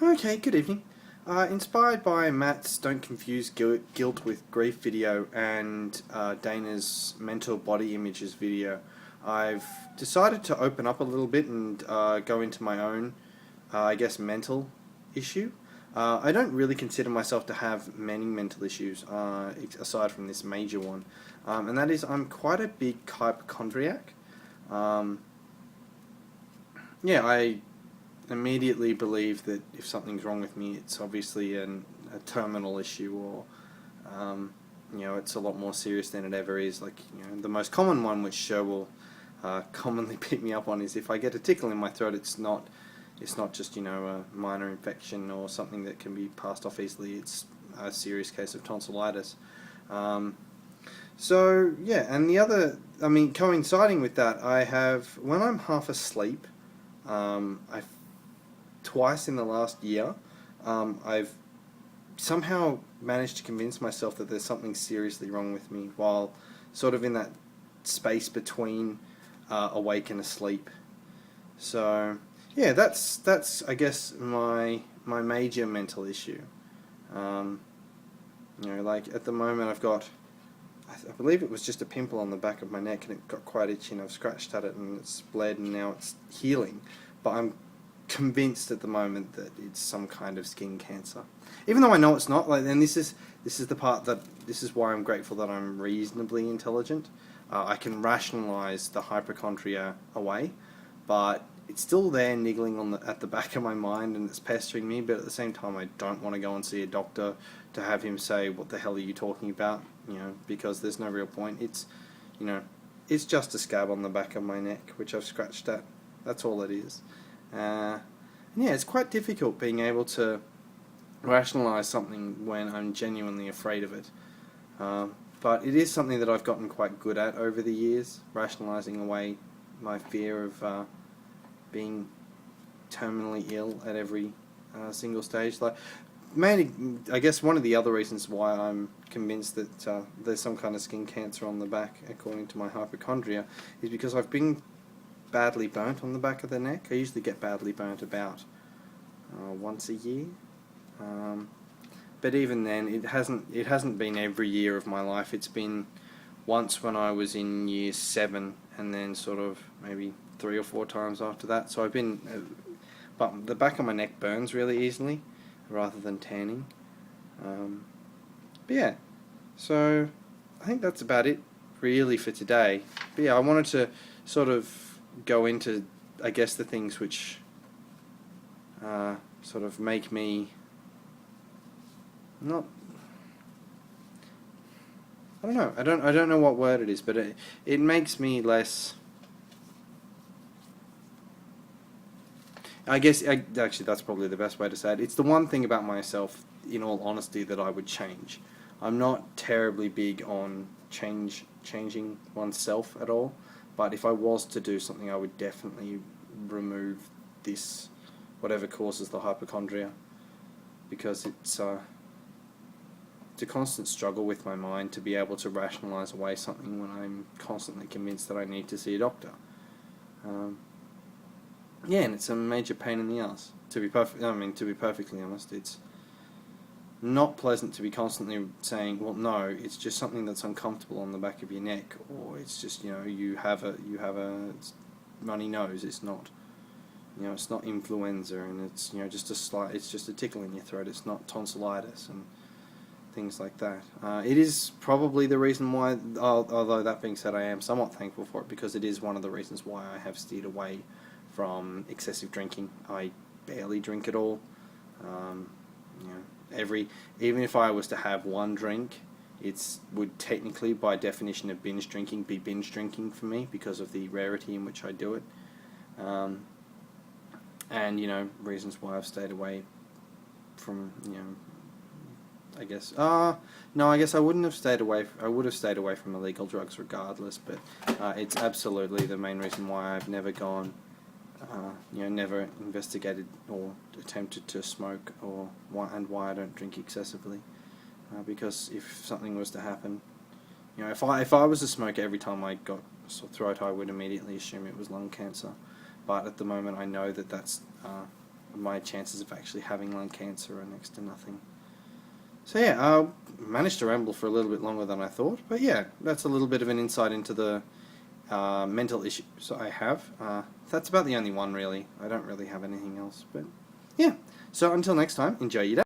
Okay, good evening. Inspired by Matt's Don't Confuse Guilt with Grief video and Dana's Mental Body Images video, I've decided to open up a little bit and go into my own, mental issue. I don't really consider myself to have many mental issues, aside from this major one, and that is I'm quite a big hypochondriac. Um, I immediately believe that if something's wrong with me, it's obviously a terminal issue, or it's a lot more serious than it ever is. The most common one, which Sher will commonly pick me up on, is if I get a tickle in my throat, it's not just a minor infection or something that can be passed off easily. It's a serious case of tonsillitis. And the other, coinciding with that, I have, when I'm half asleep, I twice in the last year, I've somehow managed to convince myself that there's something seriously wrong with me while sort of in that space between awake and asleep. So yeah, that's I guess my major mental issue. At the moment I've got, I believe it was just a pimple on the back of my neck, and it got quite itchy, and I've scratched at it and it's bled, and now it's healing. But I'm convinced at the moment that it's some kind of skin cancer, even though I know it's not. And this is the part that this is why I'm grateful that I'm reasonably intelligent. I can rationalize the hypochondria away, but it's still there niggling at the back of my mind, and it's pestering me. But at the same time, I don't want to go and see a doctor to have him say, "What the hell are you talking about?" Because there's no real point. It's just a scab on the back of my neck, which I've scratched at. That's all it is. It's quite difficult being able to rationalize something when I'm genuinely afraid of it. But it is something that I've gotten quite good at over the years, rationalizing away my fear of being terminally ill at every single stage. Mainly, I guess one of the other reasons why I'm convinced that there's some kind of skin cancer on the back, according to my hypochondria, is because I've been badly burnt on the back of the neck. I usually get badly burnt about once a year, but even then, it hasn't been every year of my life. It's been once when I was in year 7, and then sort of maybe 3 or 4 times after that. So I've been, but the back of my neck burns really easily, rather than tanning. So I think that's about it really for today. But yeah, I wanted to sort of go into, I guess, the things which sort of make me not, I don't know. I don't know what word it is, but it makes me less. Actually, that's probably the best way to say it. It's the one thing about myself, in all honesty, that I would change. I'm not terribly big on changing oneself at all, but if I was to do something, I would definitely remove this, whatever causes the hypochondria, because it's a constant struggle with my mind to be able to rationalize away something when I'm constantly convinced that I need to see a doctor. And it's a major pain in the ass. To be perfectly honest, it's not pleasant to be constantly saying, "Well, no, it's just something that's uncomfortable on the back of your neck," or "It's just you have a runny nose. It's not influenza, and it's it's just a tickle in your throat. It's not tonsillitis," and things like that. It is probably the reason why, although that being said, I am somewhat thankful for it, because it is one of the reasons why I have steered away from excessive drinking. I barely drink at all. Even if I was to have one drink, would technically, by definition of binge drinking, be binge drinking for me, because of the rarity in which I do it. Reasons why I've stayed away from, I guess, no, I guess I wouldn't have stayed away. I would have stayed away from illegal drugs regardless, but it's absolutely the main reason why I've never gone, never investigated or attempted to smoke, and why I don't drink excessively. Because if something was to happen, if I was to smoke every time I got a sore throat, I would immediately assume it was lung cancer. But at the moment, I know that that's my chances of actually having lung cancer are next to nothing. So yeah, I managed to ramble for a little bit longer than I thought, but yeah, that's a little bit of an insight into the mental issues I have. That's about the only one really. I don't really have anything else, but yeah. So until next time, enjoy your day.